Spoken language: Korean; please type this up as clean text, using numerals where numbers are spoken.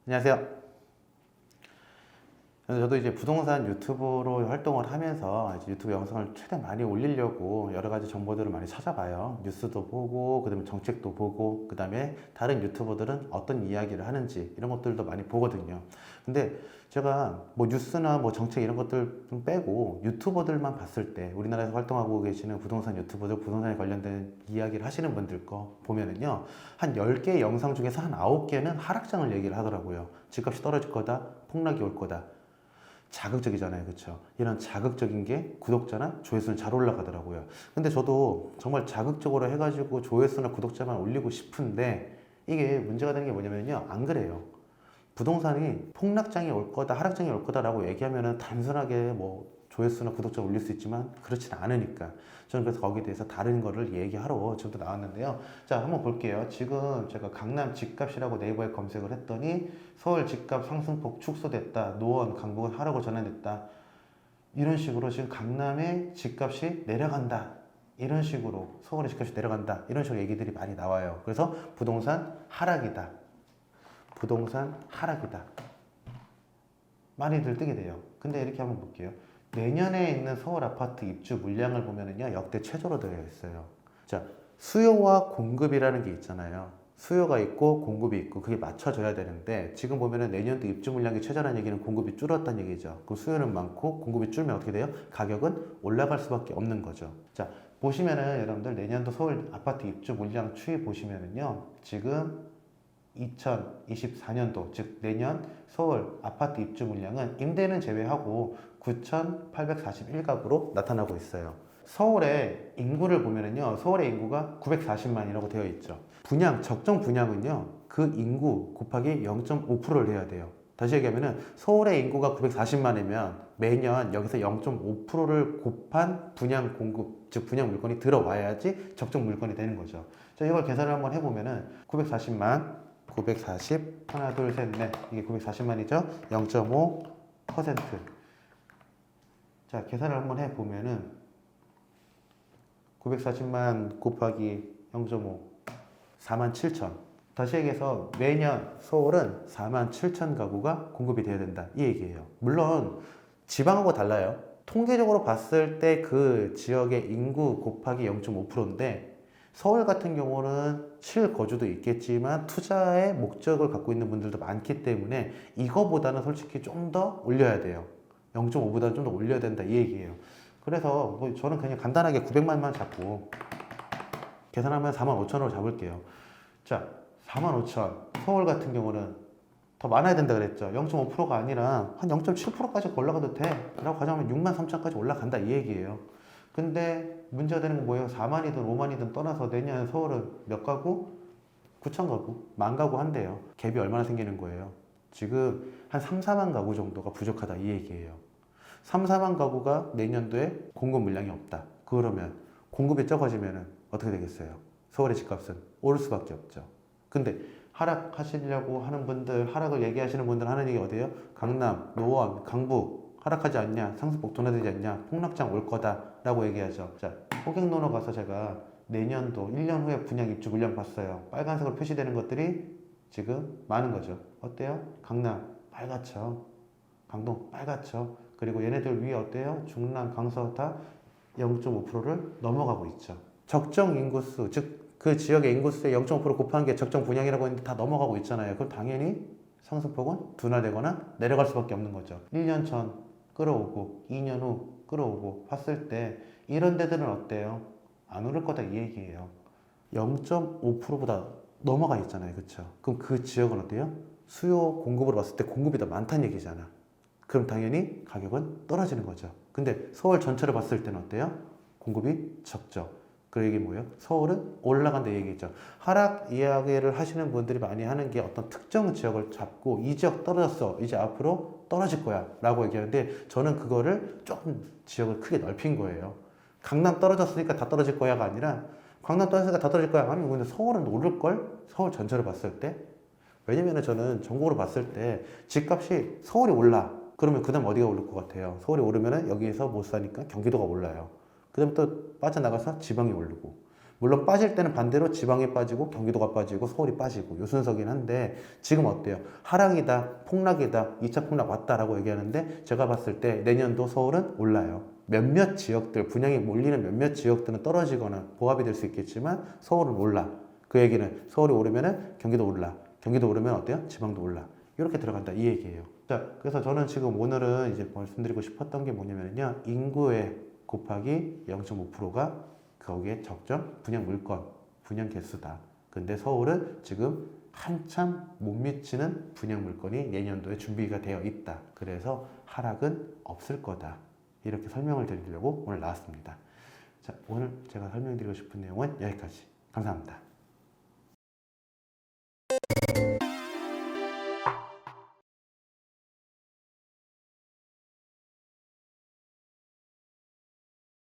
안녕하세요. 저도 이제 부동산 유튜브로 활동을 하면서 이제 유튜브 영상을 최대한 많이 올리려고 여러 가지 정보들을 많이 찾아봐요. 뉴스도 보고, 그 다음에 정책도 보고, 그 다음에 다른 유튜버들은 어떤 이야기를 하는지 이런 것들도 많이 보거든요. 근데 제가 뭐 뉴스나 뭐 정책 이런 것들 좀 빼고 유튜버들만 봤을 때 우리나라에서 활동하고 계시는 부동산 유튜버들, 부동산에 관련된 이야기를 하시는 분들 거 보면은요, 한 10개 영상 중에서 한 9개는 하락장을 얘기를 하더라고요. 집값이 떨어질 거다, 폭락이 올 거다. 자극적이잖아요, 그렇죠? 이런 자극적인 게 구독자나 조회수는 잘 올라가더라고요. 근데 저도 정말 자극적으로 해가지고 조회수나 구독자만 올리고 싶은데 이게 문제가 되는 게 뭐냐면요, 안 그래요. 부동산이 폭락장이 올 거다, 하락장이 올 거다라고 얘기하면은 단순하게 뭐 조회수나 구독자 올릴 수 있지만 그렇지는 않으니까 저는 그래서 거기에 대해서 다른 거를 얘기하러 지금도 나왔는데요. 자, 한번 볼게요. 지금 제가 강남 집값이라고 네이버에 검색을 했더니 서울 집값 상승폭 축소됐다, 노원, 강북은 하락으로 전환됐다, 이런 식으로 지금 강남의 집값이 내려간다, 이런 식으로 서울의 집값이 내려간다, 이런 식으로 얘기들이 많이 나와요. 그래서 부동산 하락이다, 부동산 하락이다, 많이들 뜨게 돼요. 근데 이렇게 한번 볼게요. 내년에 있는 서울 아파트 입주 물량을 보면은요, 역대 최저로 되어 있어요. 자, 수요와 공급이라는 게 있잖아요. 수요가 있고 공급이 있고 그게 맞춰져야 되는데 지금 보면은 내년도 입주 물량이 최저라는 얘기는 공급이 줄었다는 얘기죠. 그럼 수요는 많고 공급이 줄면 어떻게 돼요? 가격은 올라갈 수밖에 없는 거죠. 자, 보시면은 여러분들 내년도 서울 아파트 입주 물량 추이 보시면은요, 지금 2024년도, 즉 내년 서울 아파트 입주 물량은 임대는 제외하고 9,841가구로 나타나고 있어요. 서울의 인구를 보면은요, 서울의 인구가 940만이라고 되어 있죠. 분양, 적정 분양은요, 그 인구 곱하기 0.5%를 해야 돼요. 다시 얘기하면은 서울의 인구가 940만이면 매년 여기서 0.5%를 곱한 분양 공급, 즉 분양 물건이 들어와야지 적정 물건이 되는 거죠. 자, 이걸 계산을 한번 해보면은 940만 940, 하나, 둘, 셋, 넷. 이게 940만이죠? 0.5%. 자, 계산을 한번 해보면은 940만 곱하기 0.5, 47,000. 다시 얘기해서 매년 서울은 47,000 가구가 공급이 돼야 된다, 이 얘기예요. 물론 지방하고 달라요. 통계적으로 봤을 때 그 지역의 인구 곱하기 0.5%인데 서울 같은 경우는 실거주도 있겠지만 투자의 목적을 갖고 있는 분들도 많기 때문에 이거보다는 솔직히 좀 더 올려야 돼요. 0.5보다는 좀 더 올려야 된다, 이 얘기예요. 그래서 뭐 저는 그냥 간단하게 900만만 잡고 계산하면 45,000으로 잡을게요. 자, 45,000. 서울 같은 경우는 더 많아야 된다 그랬죠. 0.5%가 아니라 한 0.7%까지 올라가도 돼 라고 가정하면 63,000까지 올라간다, 이 얘기예요. 근데 문제가 되는 건 뭐예요? 4만이든 5만이든 떠나서 내년 서울은 몇 가구? 9천 가구? 만 가구 한대요. 갭이 얼마나 생기는 거예요? 지금 한 3, 4만 가구 정도가 부족하다, 이 얘기예요. 3, 4만 가구가 내년도에 공급 물량이 없다. 그러면 공급이 적어지면 어떻게 되겠어요? 서울의 집값은 오를 수밖에 없죠. 근데 하락하시려고 하는 분들, 하락을 얘기하시는 분들 하는 얘기 어디예요? 강남, 노원, 강북 하락하지 않냐, 상승폭 둔화되지 않냐, 폭락장 올 거다 라고 얘기하죠. 자, 호갱노노 가서 제가 내년도 1년 후에 분양 입주 물량 봤어요. 빨간색으로 표시되는 것들이 지금 많은 거죠. 어때요? 강남 빨갛죠, 강동 빨갛죠. 그리고 얘네들 위에 어때요? 중랑, 강서 다 0.5%를 넘어가고 있죠. 적정 인구수, 즉 그 지역의 인구수의 0.5% 곱한 게 적정 분양이라고 했는데 다 넘어가고 있잖아요. 그럼 당연히 상승폭은 둔화되거나 내려갈 수밖에 없는 거죠. 1년 전 끌어오고 2년 후 끌어오고 봤을 때 이런 데들은 어때요? 안 오를 거다, 이 얘기예요. 0.5%보다 넘어가 있잖아요, 그렇죠? 그럼 그 지역은 어때요? 수요 공급으로 봤을 때 공급이 더 많다는 얘기잖아. 그럼 당연히 가격은 떨어지는 거죠. 근데 서울 전체를 봤을 때는 어때요? 공급이 적죠. 그 얘기 뭐예요? 서울은 올라간다, 얘기죠. 하락 이야기를 하시는 분들이 많이 하는 게 어떤 특정 지역을 잡고 이 지역 떨어졌어, 이제 앞으로 떨어질 거야 라고 얘기하는데 저는 그거를 조금 지역을 크게 넓힌 거예요. 강남 떨어졌으니까 다 떨어질 거야가 아니라 강남 떨어졌으니까 다 떨어질 거야. 아니 근데 서울은 오를걸? 서울 전체를 봤을 때. 왜냐면 저는 전국으로 봤을 때 집값이 서울이 올라, 그러면 그 다음 어디가 오를 것 같아요? 서울이 오르면은 여기에서 못 사니까 경기도가 올라요. 그 다음 또 빠져나가서 지방이 오르고. 물론 빠질 때는 반대로 지방이 빠지고 경기도가 빠지고 서울이 빠지고 요 순서긴 한데 지금 어때요? 하락이다, 폭락이다, 2차 폭락 왔다라고 얘기하는데 제가 봤을 때 내년도 서울은 올라요. 몇몇 지역들, 분양이 몰리는 몇몇 지역들은 떨어지거나 보합이 될 수 있겠지만 서울은 올라. 그 얘기는 서울이 오르면은 경기도 올라. 경기도 오르면 어때요? 지방도 올라. 이렇게 들어간다 이 얘기예요. 자, 그래서 저는 지금 오늘은 이제 말씀드리고 싶었던 게 뭐냐면요. 인구의 곱하기 0.5%가 거기에 적정 분양 물건, 분양 개수다. 근데 서울은 지금 한참 못 미치는 분양 물건이 내년도에 준비가 되어 있다. 그래서 하락은 없을 거다. 이렇게 설명을 드리려고 오늘 나왔습니다. 자, 오늘 제가 설명드리고 싶은 내용은 여기까지. 감사합니다.